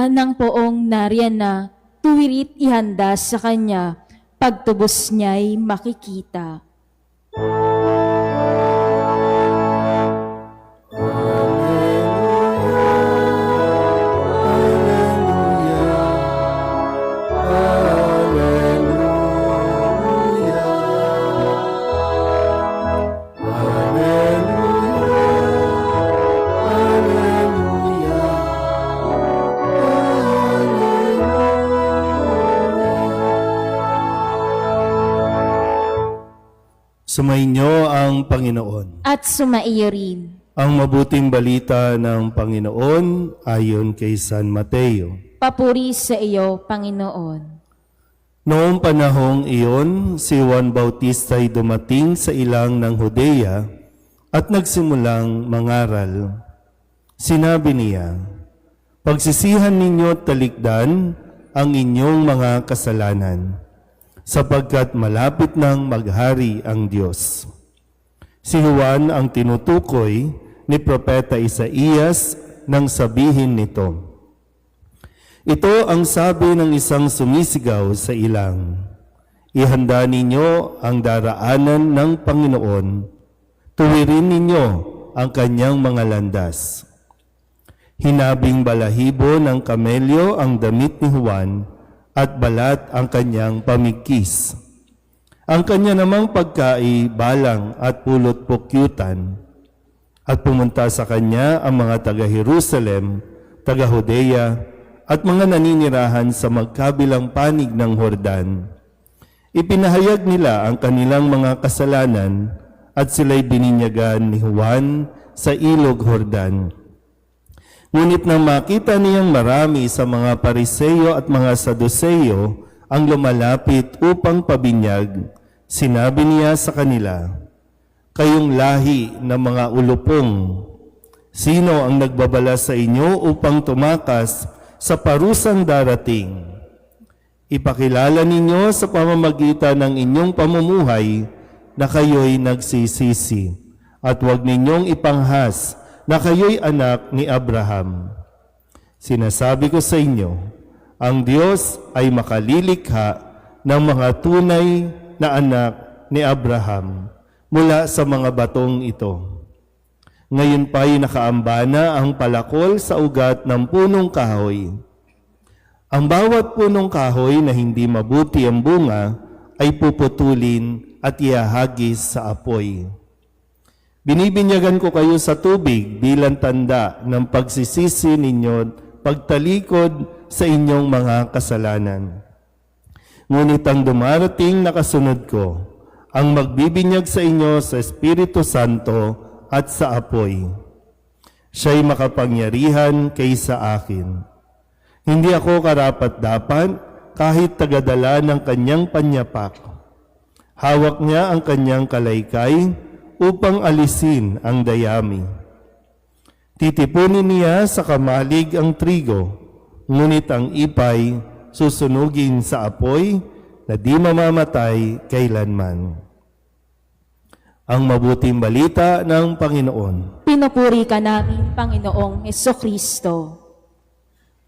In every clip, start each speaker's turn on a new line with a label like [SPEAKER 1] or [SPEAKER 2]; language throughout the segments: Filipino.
[SPEAKER 1] ng poong nariyan na tuwirit ihanda sa kanya, pagtubos niya'y makikita.
[SPEAKER 2] Sumainyo ang Panginoon.
[SPEAKER 1] At sumaiyo rin.
[SPEAKER 2] Ang mabuting balita ng Panginoon ayon kay San Mateo.
[SPEAKER 1] Papuri sa iyo, Panginoon.
[SPEAKER 2] Noong panahong iyon, si Juan Bautista ay dumating sa ilang ng Judea at nagsimulang mangaral. Sinabi niya, "Pagsisihan ninyo at talikdan ang inyong mga kasalanan, sapagkat malapit nang maghari ang Diyos." Si Juan ang tinutukoy ni Propeta Isaías nang sabihin nito. Ito ang sabi ng isang sumisigaw sa ilang, "Ihanda ninyo ang daraanan ng Panginoon, tuwirin ninyo ang kanyang mga landas." Hinabing balahibo ng kamelyo ang damit ni Juan, at balat ang kanyang pamigkis. Ang kanya namang pagkai balang at pulot pukyutan. At pumunta sa kanya ang mga taga-Jerusalem, taga-Judea, at mga naninirahan sa magkabilang panig ng Jordan. Ipinahayag nila ang kanilang mga kasalanan at sila'y bininyagan ni Juan sa ilog Jordan. Ngunit nang makita niyang marami sa mga Pariseo at mga Saduceo ang lumalapit upang pabinyag, sinabi niya sa kanila, "Kayong lahi ng mga ulupong, sino ang nagbabala sa inyo upang tumakas sa parusang darating? Ipakilala ninyo sa pamamagitan ng inyong pamumuhay na kayo'y nagsisisi, at huwag ninyong ipanghas na kayo'y anak ni Abraham. Sinasabi ko sa inyo, ang Diyos ay makalilikha ng mga tunay na anak ni Abraham mula sa mga batong ito. Ngayon pa'y nakaambana ang palakol sa ugat ng punong kahoy. Ang bawat punong kahoy na hindi mabuti ang bunga ay puputulin at ihahagis sa apoy. Binibinyagan ko kayo sa tubig bilang tanda ng pagsisisi ninyo at pagtalikod sa inyong mga kasalanan. Ngunit ang dumarating na kasunod ko, ang magbibinyag sa inyo sa Espiritu Santo at sa apoy. Siya'y makapangyarihan kaysa akin. Hindi ako karapat-dapat kahit tagadala ng kanyang panyapak. Hawak niya ang kanyang kalaykay upang alisin ang dayami. Titipunin niya sa kamalig ang trigo, ngunit ang ipay susunugin sa apoy na di mamamatay kailanman. Ang mabuting balita ng Panginoon.
[SPEAKER 1] Pinupuri ka namin, Panginoong Hesukristo.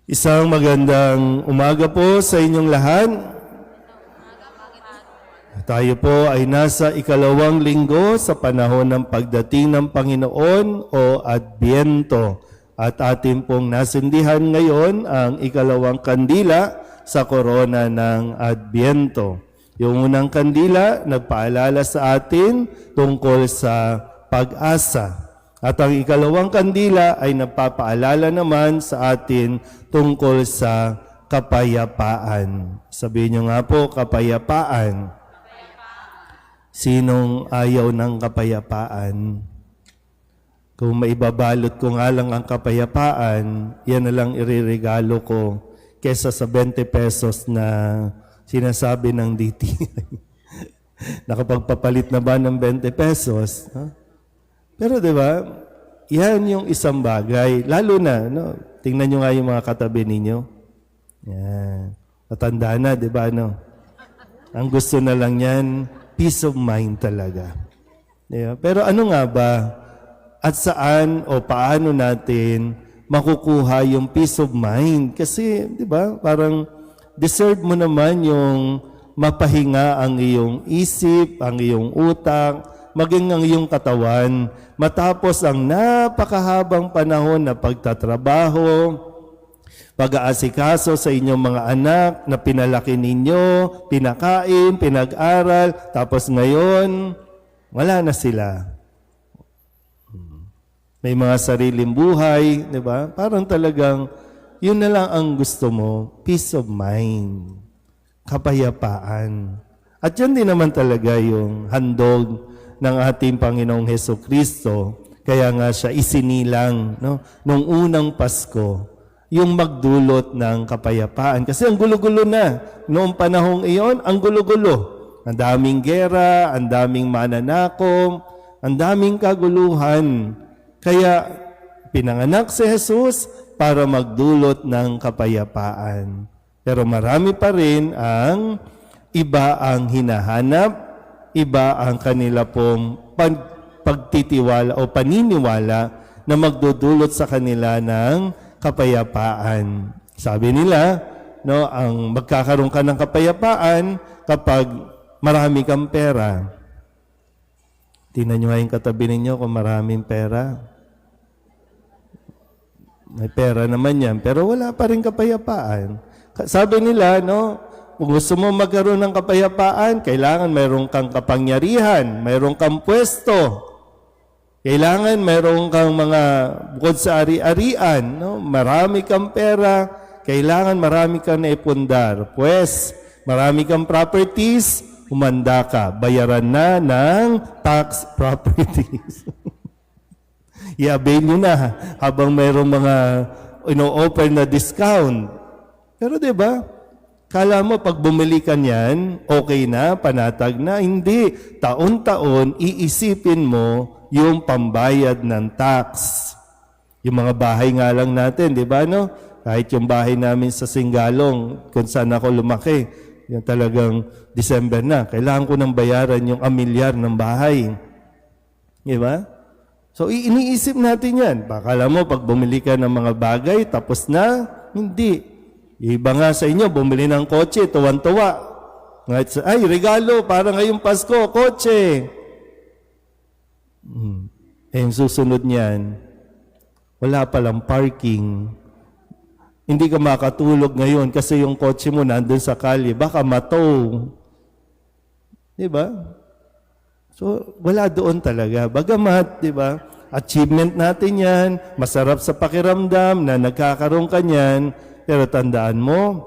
[SPEAKER 2] Isang magandang umaga po sa inyong lahat. Tayo po ay nasa ikalawang linggo sa panahon ng pagdating ng Panginoon o Adbyento. At atin pong nasindihan ngayon ang ikalawang kandila sa korona ng Adbyento. Yung unang kandila, nagpaalala sa atin tungkol sa pag-asa. At ang ikalawang kandila ay nagpapaalala naman sa atin tungkol sa kapayapaan. Sabihin nyo nga po, kapayapaan. Sinong ayaw ng kapayapaan? Kung maibabalot ko nga lang ang kapayapaan, yan na lang iririgalo ko kesa sa 20 pesos na sinasabi ng DTI. Nakapagpapalit na ba ng 20 pesos? Huh? Pero di ba, yan yung isang bagay. Lalo na, no? Tingnan nyo nga yung mga katabi ninyo. Yan. Matanda na, di ba? No? Ang gusto na lang yan, peace of mind talaga. Diba? Pero ano nga ba? At saan o paano natin makukuha yung peace of mind. Kasi, di ba, parang deserve mo naman yung mapahinga ang iyong isip, ang iyong utak, maging ang iyong katawan, matapos ang napakahabang panahon na pagtatrabaho, pag-aasikaso sa inyong mga anak na pinalaki ninyo, pinakain, pinag-aral, tapos ngayon, wala na sila. May mga sariling buhay, di ba? Parang talagang, yun na lang ang gusto mo, peace of mind, kapayapaan. At yun din naman talaga yung handog ng ating Panginoong Hesukristo. Kaya nga siya isinilang, no? Nung unang Pasko, yung magdulot ng kapayapaan. Kasi ang gulo-gulo na. Noong panahong iyon, ang gulo-gulo. Ang daming gera, ang daming mananakom, ang daming kaguluhan. Kaya pinanganak si Jesus para magdulot ng kapayapaan. Pero marami pa rin ang iba ang hinahanap, iba ang kanila pong pagtitiwala o paniniwala na magdudulot sa kanila ng kapayapaan. Sabi nila, no, ang magkakaroon ka ng kapayapaan kapag marami kang pera. Tingnan nyo nga yung katabi ninyo kung maraming pera. May pera naman yan, pero wala pa rin kapayapaan. Sabi nila, no, kung gusto mo magkaroon ng kapayapaan, kailangan mayroon kang kapangyarihan, mayroon kang pwesto, kailangan mayroon kang mga bukod sa ari-arian, no, marami kang pera, kailangan marami kang naipundar. Pues, marami kang properties, humanda ka, bayaran na ng tax properties. I-avail nyo na habang mayroong mga ino-offer na discount. Pero di ba, kala mo pag bumili ka niyan, okay na, panatag na. Hindi. Taon-taon, iisipin mo yung pambayad ng tax. Yung mga bahay nga lang natin, di ba, no? Kahit yung bahay namin sa Singalong, kung saan ako lumaki, yung talagang December na, kailangan ko nang bayaran yung amilyar ng bahay. Di ba? So, iniisip natin yan. Baka alam mo, pag bumili ka ng mga bagay, tapos na, hindi. Iba nga sa inyo, bumili ng kotse, tuwan-tuwa. Ay, regalo, para ngayong Pasko, kotse. Yung susunod niyan, wala palang parking. Hindi ka makatulog ngayon kasi yung kotse mo nandun sa kalye, baka matow. Diba? So, wala doon talaga. Bagamat, di ba, achievement natin yan, masarap sa pakiramdam na nagkakaroon ka niyan, pero tandaan mo,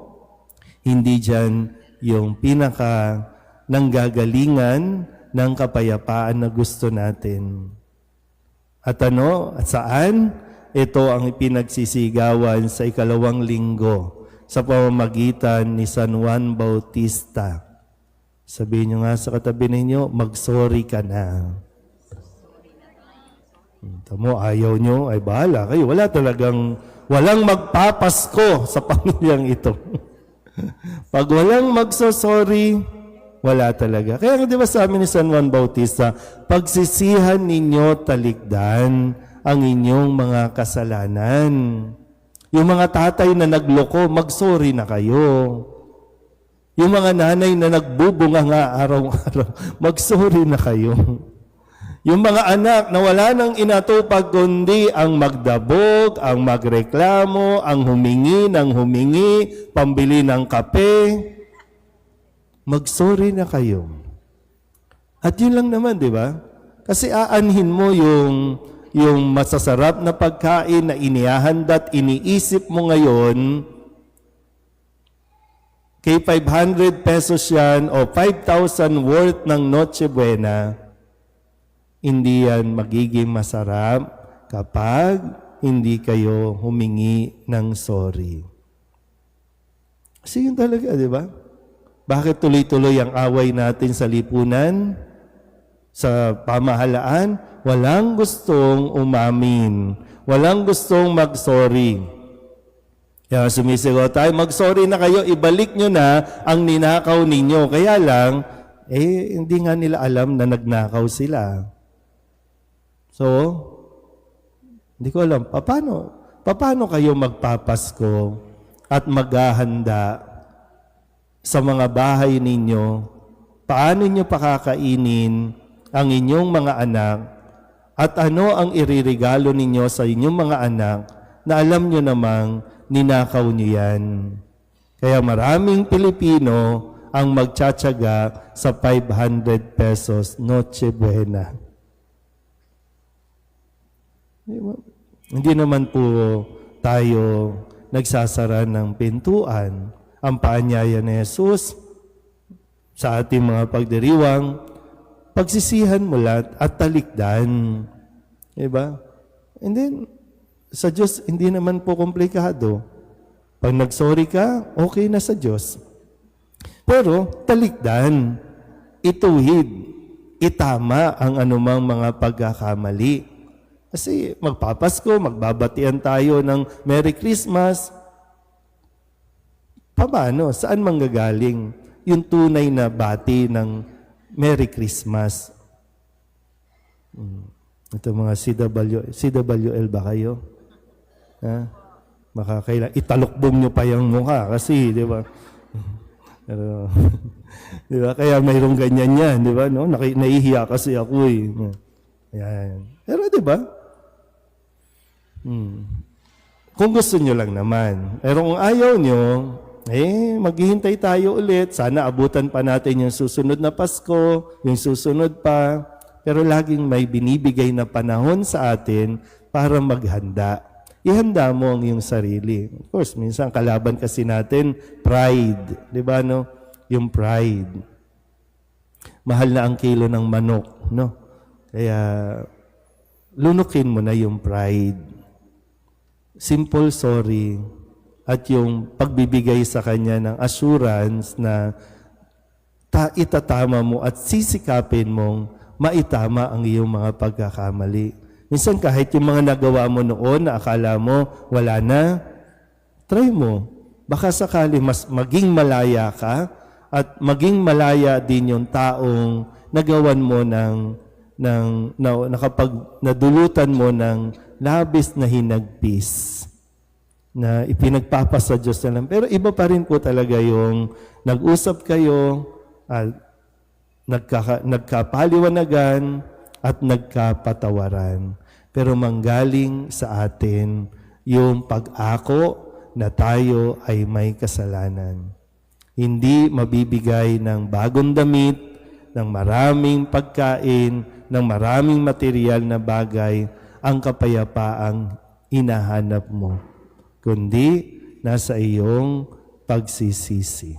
[SPEAKER 2] hindi dyan yung pinaka nanggagalingan ng kapayapaan na gusto natin. At ano, at saan? Ito ang ipinagsisigawan sa ikalawang linggo sa pamamagitan ni San Juan Bautista. Sabihin nyo nga sa katabi ninyo, mag-sorry ka na. Tamo, ayaw nyo, ay bahala kayo. Walang magpapasko sa pamilyang ito. Pag walang magsosorry, wala talaga. Kaya di ba sabi ni San Juan Bautista, pagsisihan ninyo talikdan ang inyong mga kasalanan. Yung mga tatay na nagloko, mag-sorry na kayo. Yung mga nanay na nagbubunga nga araw-araw, mag-sorry na kayo. Yung mga anak na wala nang inatupag kundi ang magdabog, ang magreklamo, ang humingi ng humingi, pambili ng kape, mag-sorry na kayo. At yun lang naman, di ba? Kasi aanhin mo yung masasarap na pagkain na inihahanda at iniisip mo ngayon, kay 500 pesos yan o 5,000 worth ng Noche Buena, hindi yan magiging masarap kapag hindi kayo humingi ng sorry. Kasi yun talaga, di ba? Bakit tuloy-tuloy ang away natin sa lipunan, sa pamahalaan? Walang gustong umamin. Walang gustong mag-sorry. Kaya sumisigaw tayo, mag-sorry na kayo, ibalik nyo na ang ninakaw ninyo. Kaya lang, hindi nga nila alam na nagnakaw sila. So, hindi ko alam, paano? paano kayo magpapasko at maghahanda sa mga bahay ninyo? Paano nyo pakakainin ang inyong mga anak? At ano ang iririgalo ninyo sa inyong mga anak na alam nyo namang ninakaw nyo yan? Kaya maraming Pilipino ang magtsatsaga sa 500 pesos Noche Buena. Hindi naman po tayo nagsasara ng pintuan. Ang paanyaya ni Jesus sa ating mga pagdiriwang, pagsisihan mo lahat at talikdan. Diba? And then, sa Diyos, hindi naman po komplikado. Pag nagsorry ka, okay na sa Diyos. Pero, talikdan, ituwid, itama ang anumang mga pagkakamali. Kasi magpapasko, magbabatian tayo ng Merry Christmas. Paano? Saan manggagaling yung tunay na bati ng Merry Christmas? Ito mga CWL ba kayo? Ha? Italukbong nyo pa yung mukha kasi, di ba? Pero, di ba? Kaya mayroong ganyan yan, di ba? No? Naihiya kasi ako eh. Yan. Pero di ba? Kung gusto nyo lang naman. Pero kung ayaw nyo, maghihintay tayo ulit. Sana abutan pa natin yung susunod na Pasko, yung susunod pa. Pero laging may binibigay na panahon sa atin para maghanda. Ihanda mo ang iyong sarili. Of course, minsan kalaban kasi natin, pride. Di ba, no? Yung pride. Mahal na ang kilo ng manok, no? Kaya, lunukin mo na yung pride. Simple sorry at yung pagbibigay sa kanya ng assurance na itatama mo at sisikapin mong maitama ang iyong mga pagkakamali. Minsan kahit yung mga nagawa mo noon na akala mo wala na, try mo. Baka sakali mas maging malaya ka at maging malaya din yung taong nagawan mo nadulutan mo ng labis na hinagpis na ipinagpapasa Diyos na lang. Pero iba pa rin po talaga yung nag-usap kayo at nagkapaliwanagan at nagkapatawaran. Pero manggaling sa atin yung pag-ako na tayo ay may kasalanan. Hindi mabibigay ng bagong damit, ng maraming pagkain, ng maraming material na bagay ang kapayapaang hinahanap mo, kundi nasa iyong pagsisisi.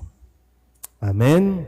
[SPEAKER 2] Amen?